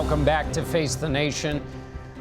Welcome back to Face the Nation.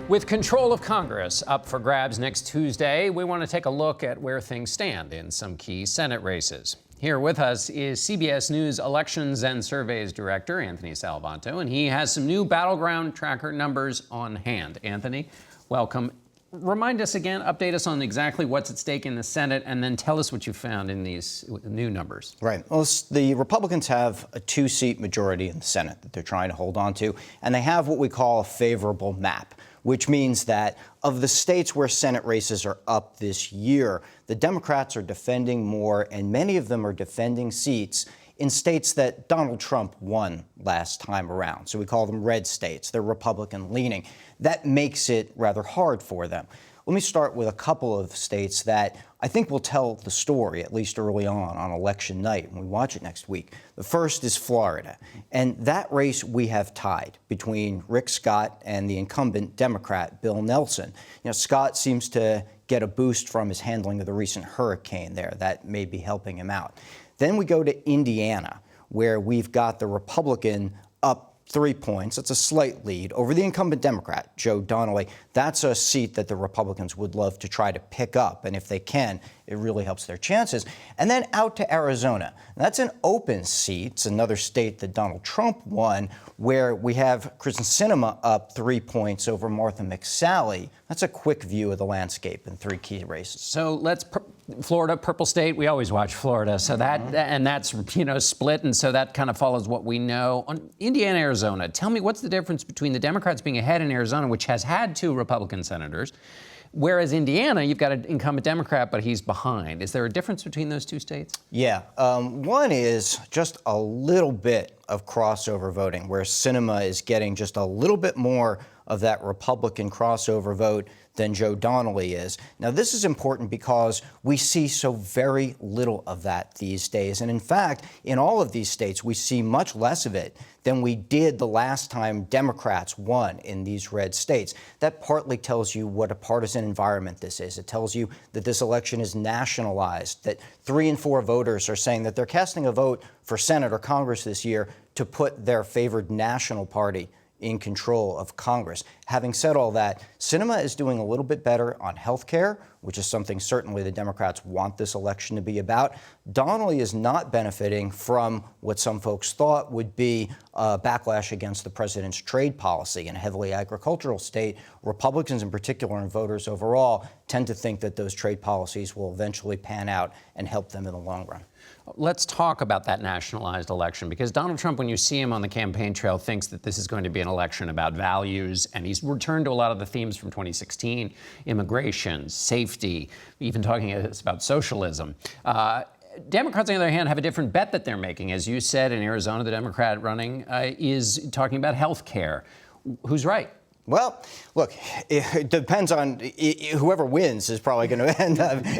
With control of Congress up for grabs next Tuesday, we want to take a look at where things stand in some key Senate races. Here with us is CBS News Elections and Surveys Director Anthony Salvanto, and he has some new battleground tracker numbers on hand. Anthony, welcome. Remind us again, update us on exactly what's at stake in the Senate, and then tell us what you found in these new numbers. Right. Well, the Republicans have a two-seat majority in the Senate that they're trying to hold on to, and they have what we call a favorable map, which means that of the states where Senate races are up this year, the Democrats are defending more, and many of them are defending seats in states that Donald Trump won last time around. So we call them red states. They're Republican-leaning. That makes it rather hard for them. Let me start with a couple of states that I think will tell the story, at least early on election night when we watch it next week. The first is Florida. And that race we have tied between Rick Scott and the incumbent Democrat, Bill Nelson. You know, Scott seems to get a boost from his handling of the recent hurricane there. That may be helping him out. Then we go to Indiana, where we've got the Republican up 3 points. It's a slight lead over the incumbent Democrat, Joe Donnelly. That's a seat that the Republicans would love to try to pick up. And if they can, it really helps their chances. And then out to Arizona. That's an open seat. It's another state that Donald Trump won, where we have Kristen Sinema up 3 points over Martha McSally. That's a quick view of the landscape in three key races. So let's Florida, purple state. We always watch Florida, so and that's split, and so that kind of follows what we know on Indiana, Arizona. Tell me, what's the difference between the Democrats being ahead in Arizona, which has had 2 Republican senators, whereas Indiana, you've got an incumbent Democrat, but he's behind. Is there a difference between those 2 states? Yeah, one is just a little bit of crossover voting, where Sinema is getting just a little bit more of that Republican crossover vote than Joe Donnelly is. Now, this is important because we see so very little of that these days. And in fact, in all of these states, we see much less of it than we did the last time Democrats won in these red states. That partly tells you what a partisan environment this is. It tells you that this election is nationalized, that 3 in 4 voters are saying that they're casting a vote for Senate or Congress this year to put their favored national party in control of Congress. Having said all that, Sinema is doing a little bit better on health care, which is something certainly the Democrats want this election to be about. Donnelly is not benefiting from what some folks thought would be a backlash against the president's trade policy. In a heavily agricultural state, Republicans in particular and voters overall tend to think that those trade policies will eventually pan out and help them in the long run. Let's talk about that nationalized election, because Donald Trump, when you see him on the campaign trail, thinks that this is going to be an election about values, and he's returned to a lot of the themes from 2016, immigration, safety, even talking about socialism. Democrats, on the other hand, have a different bet that they're making. As you said, in Arizona, the Democrat running is talking about health care. Who's right? Well, look, it depends on whoever wins is probably going to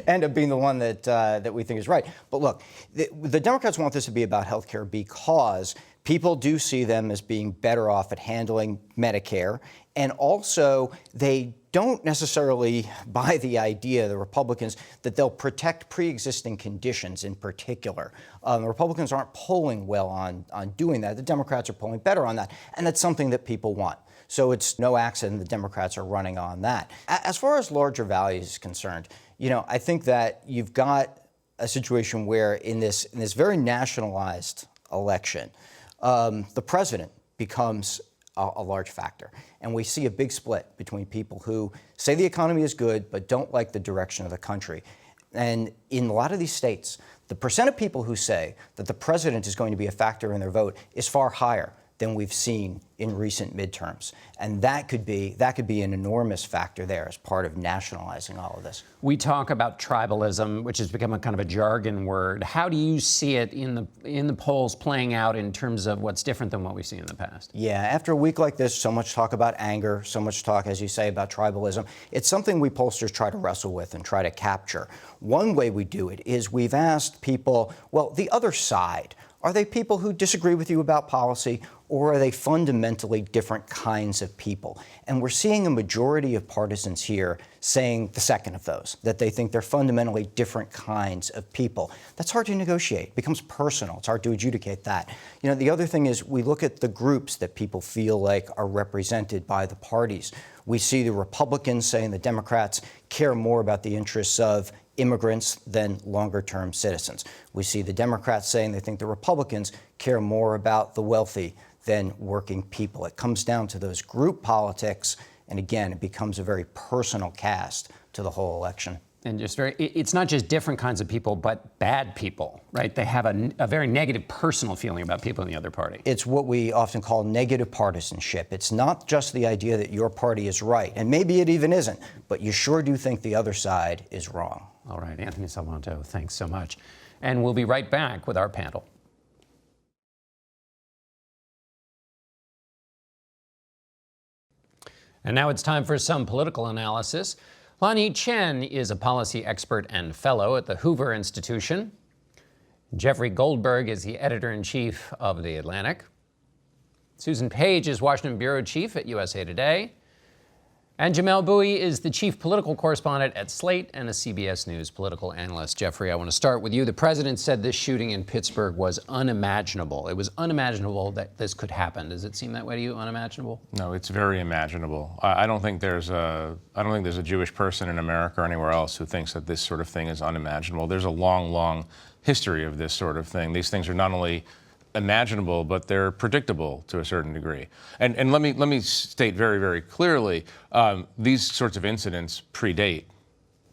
end up being the one that we think is right. But look, the Democrats want this to be about health care because people do see them as being better off at handling Medicare. And also, they don't necessarily buy the idea, the Republicans, that they'll protect pre-existing conditions in particular. The Republicans aren't polling well on doing that. The Democrats are polling better on that. And that's something that people want. So it's no accident the Democrats are running on that. As far as larger values is concerned, I think that you've got a situation where in this very nationalized election, the president becomes a large factor. And we see a big split between people who say the economy is good but don't like the direction of the country. And in a lot of these states, the percent of people who say that the president is going to be a factor in their vote is far higher than we've seen in recent midterms. And that could be an enormous factor there as part of nationalizing all of this. We talk about tribalism, which has become a kind of a jargon word. How do you see it in the polls playing out in terms of what's different than what we've seen in the past? Yeah, after a week like this, so much talk about anger, so much talk, as you say, about tribalism. It's something we pollsters try to wrestle with and try to capture. One way we do it is we've asked people, well, the other side, are they people who disagree with you about policy, or are they fundamentally different kinds of people? And we're seeing a majority of partisans here saying the second of those, that they think they're fundamentally different kinds of people. That's hard to negotiate. It becomes personal. It's hard to adjudicate that. The other thing is we look at the groups that people feel like are represented by the parties. We see the Republicans saying the Democrats care more about the interests of immigrants than longer-term citizens. We see the Democrats saying they think the Republicans care more about the wealthy than working people. It comes down to those group politics, and again, it becomes a very personal cast to the whole election. And it's not just different kinds of people, but bad people, right? They have a very negative personal feeling about people in the other party. It's what we often call negative partisanship. It's not just the idea that your party is right, and maybe it even isn't, but you sure do think the other side is wrong. All right, Anthony Salvanto, thanks so much. And we'll be right back with our panel. And now it's time for some political analysis. Lanhee Chen is a policy expert and fellow at the Hoover Institution. Jeffrey Goldberg is the editor-in-chief of The Atlantic. Susan Page is Washington bureau chief at USA Today. And Jamelle Bouie is the chief political correspondent at Slate and a CBS News political analyst. Jeffrey, I want to start with you. The president said this shooting in Pittsburgh was unimaginable. It was unimaginable that this could happen. Does it seem that way to you, unimaginable? No, it's very imaginable. I don't think there's a Jewish person in America or anywhere else who thinks that this sort of thing is unimaginable. There's a long, long history of this sort of thing. These things are not only imaginable, but they're predictable to a certain degree. And let me state very, very clearly, these sorts of incidents predate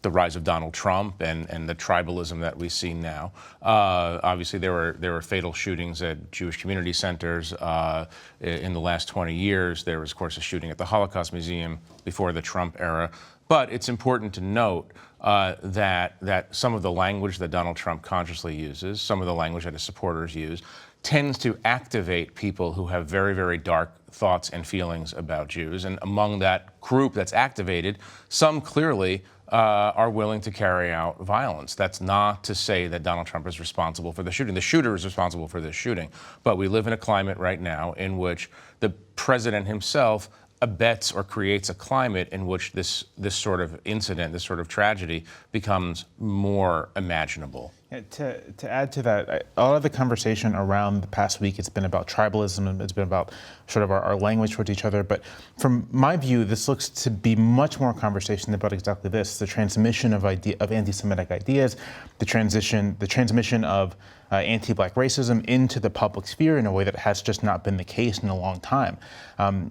the rise of Donald Trump and the tribalism that we see now. Obviously, there were fatal shootings at Jewish community centers in the last 20 years. There was, of course, a shooting at the Holocaust Museum before the Trump era. But it's important to note that some of the language that Donald Trump consciously uses, some of the language that his supporters use, tends to activate people who have very, very dark thoughts and feelings about Jews. And among that group that's activated, some clearly are willing to carry out violence. That's not to say that Donald Trump is responsible for the shooting. The shooter is responsible for this shooting. But we live in a climate right now in which the president himself abets or creates a climate in which this sort of incident, this sort of tragedy, becomes more imaginable. Yeah, to add to that, a lot of the conversation around the past week, it's been about tribalism, and it's been about sort of our language towards each other. But from my view, this looks to be much more conversation about exactly this: the transmission of anti-Semitic ideas, the transmission of anti-Black racism into the public sphere in a way that has just not been the case in a long time.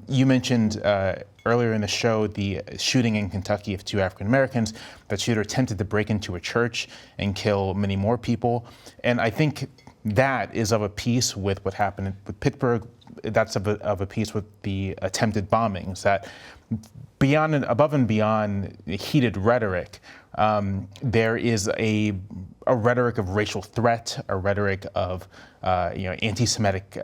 You mentioned earlier in the show the shooting in Kentucky of 2 African Americans. That shooter attempted to break into a church and kill many more people. And I think that is of a piece with what happened with Pittsburgh. That's of a piece with the attempted bombings. That above and beyond heated rhetoric, there is a rhetoric of racial threat, a rhetoric of anti-Semitic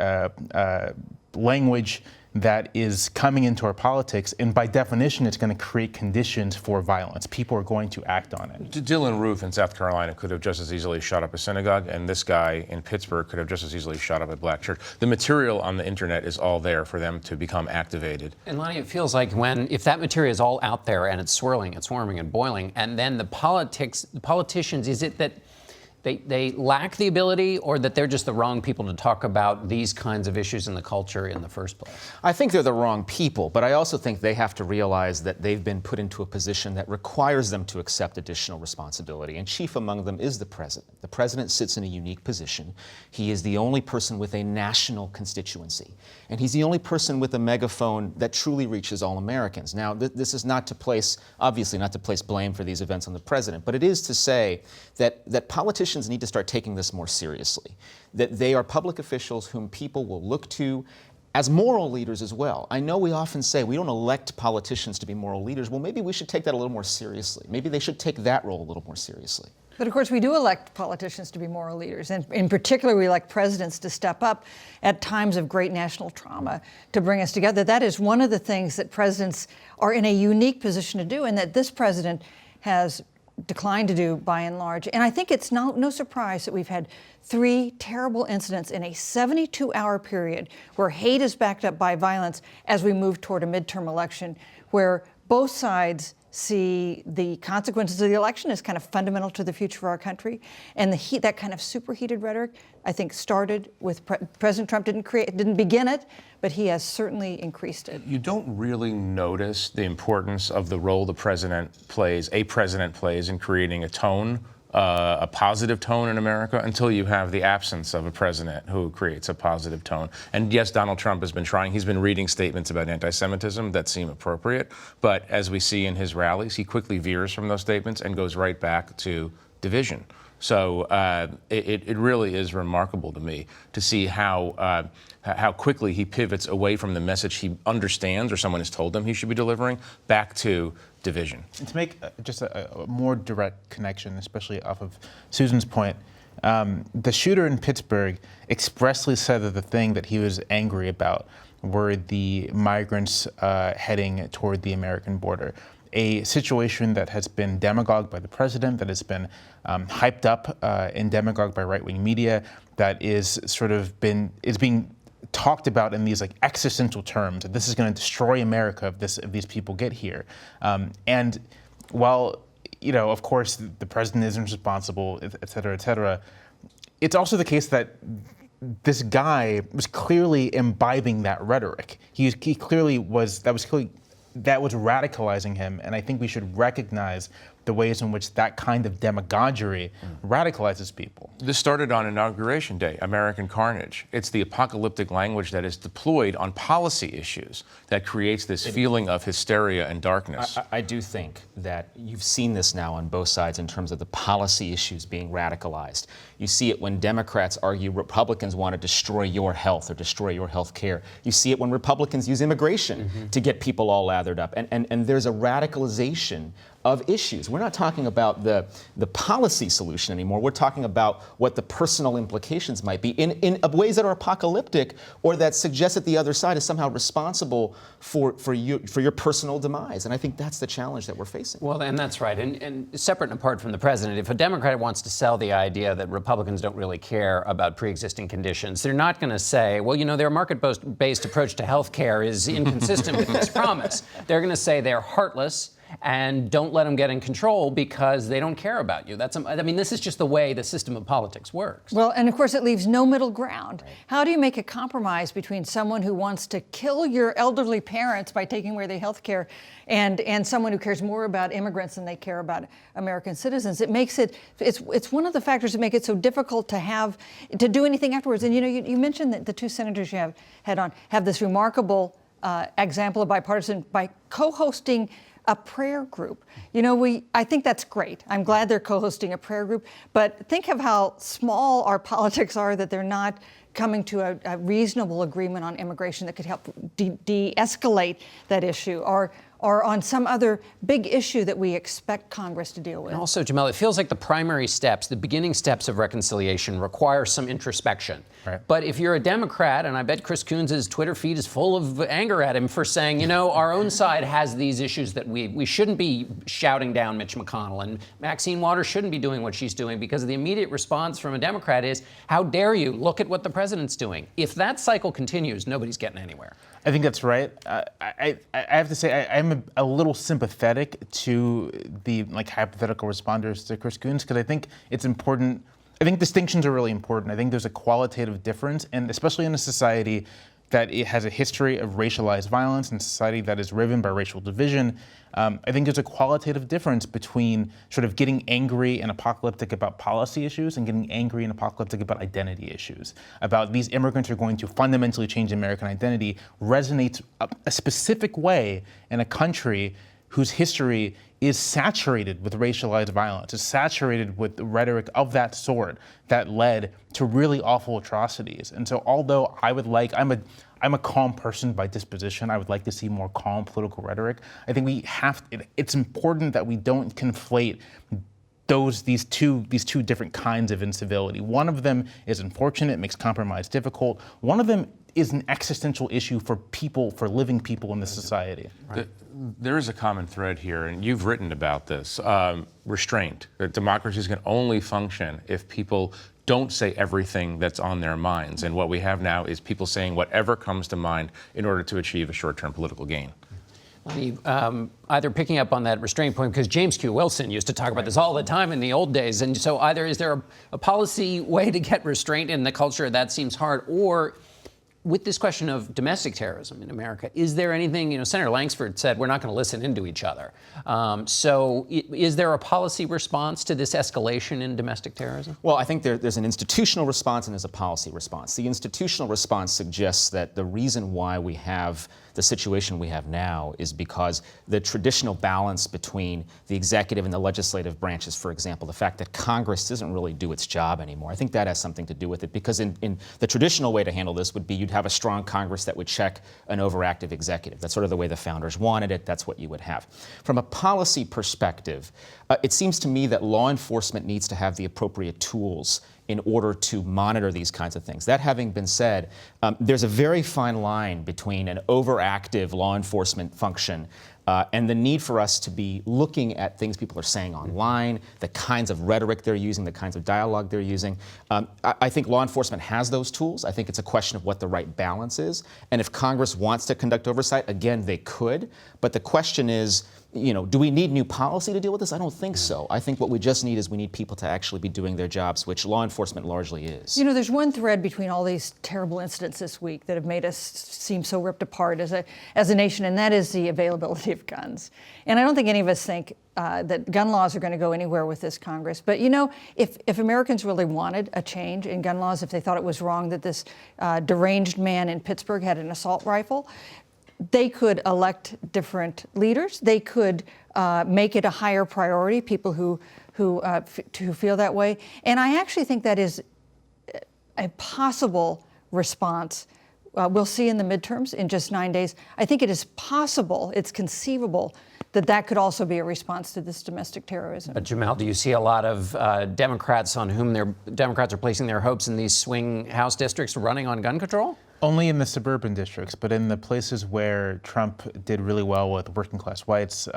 language that is coming into our politics, and by definition, it's going to create conditions for violence. People are going to act on it. Dylan Roof in South Carolina could have just as easily shot up a synagogue, and this guy in Pittsburgh could have just as easily shot up a Black church. The material on the internet is all there for them to become activated. And Lonnie, it feels like if that material is all out there and it's swirling, it's swarming and boiling, and then the politicians, is it that they lack the ability, or that they're just the wrong people to talk about these kinds of issues in the culture in the first place? I think they're the wrong people, but I also think they have to realize that they've been put into a position that requires them to accept additional responsibility, and chief among them is the president. The president sits in a unique position. He is the only person with a national constituency, and he's the only person with a megaphone that truly reaches all Americans. Now, this is obviously not to place blame for these events on the president, but it is to say that politicians need to start taking this more seriously, that they are public officials whom people will look to as moral leaders as well. I know we often say we don't elect politicians to be moral leaders. Well, maybe we should take that a little more seriously. Maybe they should take that role a little more seriously. But of course, we do elect politicians to be moral leaders. And in particular, we elect presidents to step up at times of great national trauma to bring us together. That is one of the things that presidents are in a unique position to do, and that this president has declined to do by and large. And I think it's no surprise that we've had 3 terrible incidents in a 72-hour period where hate is backed up by violence as we move toward a midterm election, where both sides see the consequences of the election as kind of fundamental to the future of our country. And that kind of superheated rhetoric, I think, started with President Trump didn't begin it, but he has certainly increased it. You don't really notice the importance of the role a president plays in creating a tone, a positive tone in America, until you have the absence of a president who creates a positive tone. And yes, Donald Trump has been trying. He's been reading statements about anti-Semitism that seem appropriate. But as we see in his rallies, he quickly veers from those statements and goes right back to division. So it really is remarkable to me to see how quickly he pivots away from the message he understands or someone has told him he should be delivering back to division. And to make just a more direct connection, especially off of Susan's point, the shooter in Pittsburgh expressly said that the thing that he was angry about were the migrants heading toward the American border. A situation that has been demagogued by the president, that has been hyped up and demagogued by right-wing media, that is being talked about in these like existential terms. That this is going to destroy America if these people get here. And while, of course, the president isn't responsible, et cetera, it's also the case that this guy was clearly imbibing that rhetoric. He clearly was. That was radicalizing him, and I think we should recognize the ways in which that kind of demagoguery radicalizes people. This started on Inauguration Day, American Carnage. It's the apocalyptic language that is deployed on policy issues that creates this feeling of hysteria and darkness. I do think that you've seen this now on both sides in terms of the policy issues being radicalized. You see it when Democrats argue Republicans want to destroy your health or destroy your health care. You see it when Republicans use immigration to get people all lathered up. And there's a radicalization of issues. We're not talking about the policy solution anymore. We're talking about what the personal implications might be in ways that are apocalyptic or that suggest that the other side is somehow responsible for your personal demise. And I think that's the challenge that we're facing. Well, and that's right. And separate and apart from the president, if a Democrat wants to sell the idea that Republicans don't really care about pre-existing conditions, they're not going to say, well, their market-based approach to health care is inconsistent with this promise. They're going to say they're heartless and don't let them get in control because they don't care about you. This is just the way the system of politics works. Well, and of course it leaves no middle ground. Right. How do you make a compromise between someone who wants to kill your elderly parents by taking away their health care and someone who cares more about immigrants than they care about American citizens? It's one of the factors that make it so difficult to do anything afterwards. And you mentioned that the 2 senators you have this remarkable example of bipartisan by co-hosting a prayer group. I think that's great. I'm glad they're co-hosting a prayer group, but think of how small our politics are that they're not coming to a reasonable agreement on immigration that could help de-escalate that issue or on some other big issue that we expect Congress to deal with. And also, Jamelle, it feels like the primary steps, the beginning steps of reconciliation require some introspection. Right. But if you're a Democrat, and I bet Chris Coons' Twitter feed is full of anger at him for saying, our own side has these issues that we shouldn't be shouting down Mitch McConnell, and Maxine Waters shouldn't be doing what she's doing, because the immediate response from a Democrat is, how dare you, look at what the president's doing. If that cycle continues, nobody's getting anywhere. I think that's right. I have to say I'm a little sympathetic to the hypothetical responders to Chris Coons, because I think it's important. I think distinctions are really important. I think there's a qualitative difference, and especially in a society that it has a history of racialized violence, and society that is riven by racial division. I think there's a qualitative difference between sort of getting angry and apocalyptic about policy issues and getting angry and apocalyptic about identity issues. About these immigrants are going to fundamentally change American identity resonates a specific way in a country whose history is saturated with racialized violence, is saturated with the rhetoric of that sort that led to really awful atrocities. And so although I'm a calm person by disposition, I would like to see more calm political rhetoric. I think it's important that we don't conflate these two different kinds of incivility. One of them is unfortunate, makes compromise difficult. One of them is an existential issue for people, for living people in this society. There is a common thread here, and you've written about this, restraint. That democracies can only function if people don't say everything that's on their minds. And what we have now is people saying whatever comes to mind in order to achieve a short-term political gain. Either picking up on that restraint point, because James Q. Wilson used to talk about this all the time in the old days, and so either is there a policy way to get restraint in the culture that seems hard, or with this question of domestic terrorism in America, is there anything, Senator Langsford said we're not going to listen into each other. So is there a policy response to this escalation in domestic terrorism? Well, I think there's an institutional response and there's a policy response. The institutional response suggests that the reason why we have the situation we have now is because the traditional balance between the executive and the legislative branches, for example, the fact that Congress doesn't really do its job anymore, I think that has something to do with it, because in the traditional way to handle this would be you'd have a strong Congress that would check an overactive executive. That's sort of the way the founders wanted it. That's what you would have. From a policy perspective, it seems to me that law enforcement needs to have the appropriate tools in order to monitor these kinds of things. That having been said, there's a very fine line between an overactive law enforcement function and the need for us to be looking at things people are saying online, the kinds of rhetoric they're using, the kinds of dialogue they're using. I think law enforcement has those tools. I think it's a question of what the right balance is. And if Congress wants to conduct oversight, again, they could. But the question is, do we need new policy to deal with this? I don't think so. I think what we just need is we need people to actually be doing their jobs, which law enforcement largely is. There's one thread between all these terrible incidents this week that have made us seem so ripped apart as a nation, and that is the availability of guns. And I don't think any of us think that gun laws are going to go anywhere with this Congress. But if Americans really wanted a change in gun laws, if they thought it was wrong that this deranged man in Pittsburgh had an assault rifle, they could elect different leaders. They could make it a higher priority, people who feel that way. And I actually think that is a possible response. We'll see in the midterms in just 9 days. I think it is possible, it's conceivable, that could also be a response to this domestic terrorism. Jamelle, do you see a lot of Democrats on whom Democrats are placing their hopes in these swing House districts running on gun control? Only in the suburban districts, but in the places where Trump did really well with working class whites,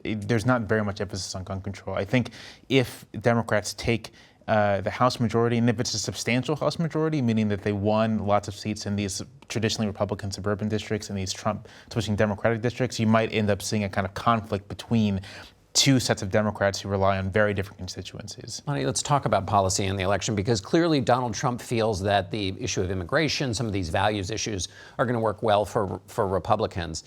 there's not very much emphasis on gun control. I think if Democrats take the House majority, and if it's a substantial House majority, meaning that they won lots of seats in these traditionally Republican suburban districts and these Trump-switching Democratic districts, you might end up seeing a kind of conflict between two sets of Democrats who rely on very different constituencies. Bonnie, let's talk about policy in the election, because clearly Donald Trump feels that the issue of immigration, some of these values issues, are going to work well for Republicans.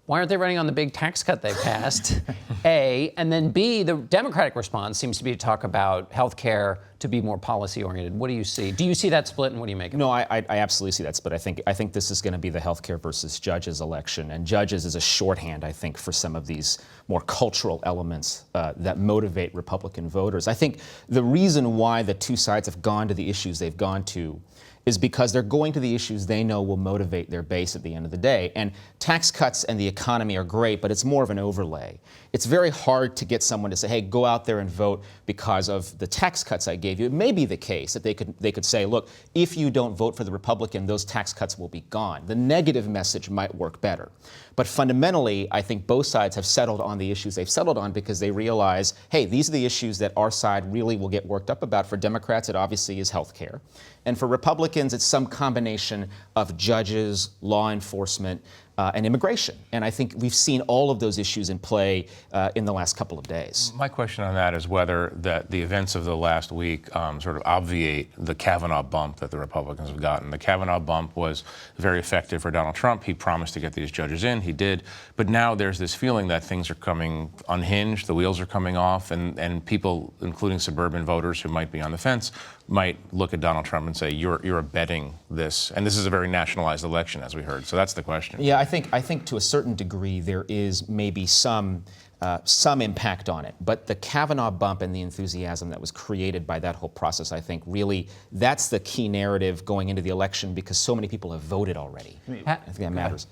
Why aren't they running on the big tax cut they passed? A, and then B, the Democratic response seems to be to talk about health care, to be more policy oriented. What do you see? Do you see that split, and what do you make of it? No, I absolutely see that split. I think this is going to be the healthcare versus judges election, and judges is a shorthand, I think, for some of these more cultural elements that motivate Republican voters. I think the reason why the two sides have gone to the issues they've gone to is because they're going to the issues they know will motivate their base at the end of the day. And tax cuts and the economy are great, but it's more of an overlay. It's very hard to get someone to say, hey, go out there and vote because of the tax cuts I gave you. It may be the case that they could say, look, if you don't vote for the Republican, those tax cuts will be gone. The negative message might work better. But fundamentally, I think both sides have settled on the issues they've settled on because they realize, hey, these are the issues that our side really will get worked up about. For Democrats, it obviously is health care. And for Republicans, it's some combination of judges, law enforcement, and immigration. And I think we've seen all of those issues in play in the last couple of days. My question on that is whether the events of the last week sort of obviate the Kavanaugh bump that the Republicans have gotten. The Kavanaugh bump was very effective for Donald Trump. He promised to get these judges in. He did. But now there's this feeling that things are coming unhinged, the wheels are coming off, and people, including suburban voters who might be on the fence, might look at Donald Trump and say, you're abetting this. And this is a very nationalized election, as we heard. So that's the question. Yeah, I think to a certain degree there is maybe some impact on it. But the Kavanaugh bump and the enthusiasm that was created by that whole process, I think really that's the key narrative going into the election because so many people have voted already. I think that matters.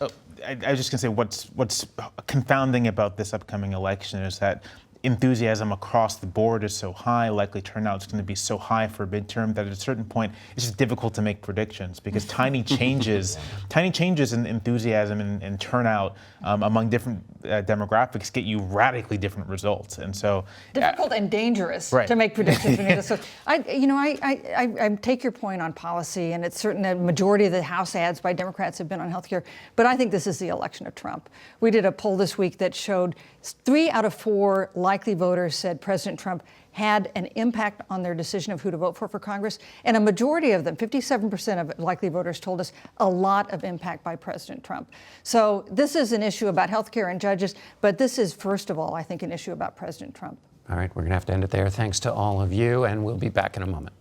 I was just going to say what's confounding about this upcoming election is that enthusiasm across the board is so high, likely turnout is going to be so high for a midterm that at a certain point it's just difficult to make predictions because tiny changes in enthusiasm and turnout among different demographics get you radically different results. And so difficult and dangerous to make predictions. So I take your point on policy, and it's certain that majority of the House ads by Democrats have been on healthcare, but I think this is the election of Trump. We did a poll this week that showed 3 out of 4 likely voters said President Trump had an impact on their decision of who to vote for Congress. And a majority of them, 57% of likely voters, told us a lot of impact by President Trump. So this is an issue about healthcare and judges, but this is, first of all, I think, an issue about President Trump. All right, we're going to have to end it there. Thanks to all of you, and we'll be back in a moment.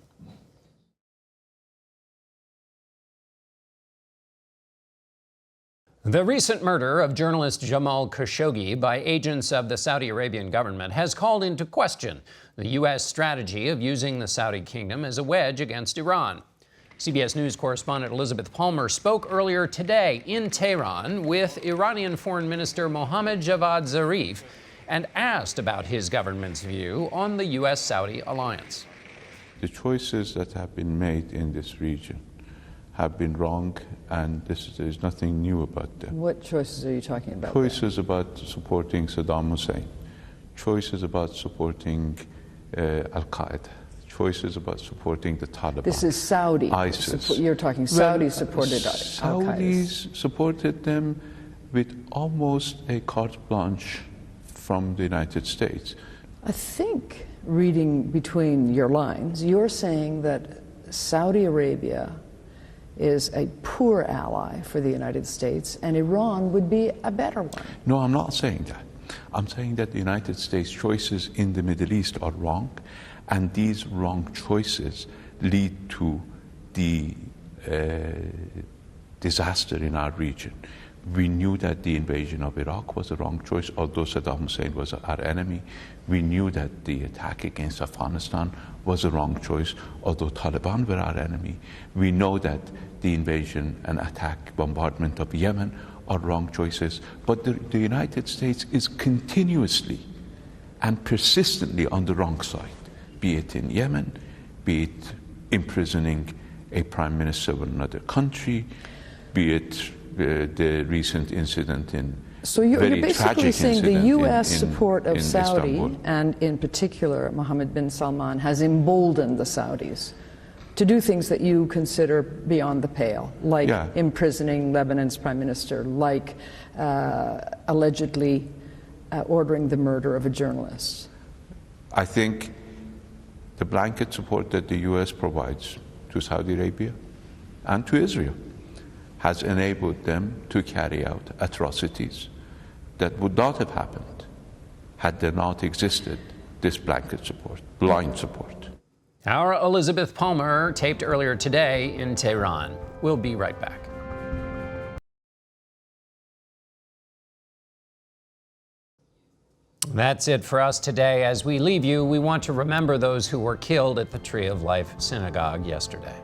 The recent murder of journalist Jamelle Khashoggi by agents of the Saudi Arabian government has called into question the U.S. strategy of using the Saudi kingdom as a wedge against Iran. CBS News correspondent Elizabeth Palmer spoke earlier today in Tehran with Iranian Foreign Minister Mohammad Javad Zarif and asked about his government's view on the U.S.-Saudi alliance. The choices that have been made in this region have been wrong, and there's nothing new about them. What choices are you talking about? Choices about supporting Saddam Hussein, choices about supporting Al-Qaeda, choices about supporting the Taliban. This is Saudi. ISIS. You're talking Saudis supported Al-Qaeda. Saudis supported them with almost a carte blanche from the United States. I think, reading between your lines, you're saying that Saudi Arabia is a poor ally for the United States, and Iran would be a better one. No, I'm not saying that. I'm saying that the United States choices in the Middle East are wrong, and these wrong choices lead to the disaster in our region. We knew that the invasion of Iraq was a wrong choice, although Saddam Hussein was our enemy. We knew that the attack against Afghanistan was a wrong choice, although Taliban were our enemy. We know that the invasion and attack, bombardment of Yemen are wrong choices. But the United States is continuously and persistently on the wrong side, be it in Yemen, be it imprisoning a prime minister of another country, be it the recent incident in So you're basically saying the U.S. support of Saudi, Istanbul, and in particular Mohammed bin Salman, has emboldened the Saudis to do things that you consider beyond the pale, like imprisoning Lebanon's prime minister, like allegedly ordering the murder of a journalist. I think the blanket support that the U.S. provides to Saudi Arabia and to Israel has enabled them to carry out atrocities that would not have happened had there not existed this blanket support, blind support. Our Elizabeth Palmer taped earlier today in Tehran. We'll be right back. That's it for us today. As we leave you, we want to remember those who were killed at the Tree of Life Synagogue yesterday.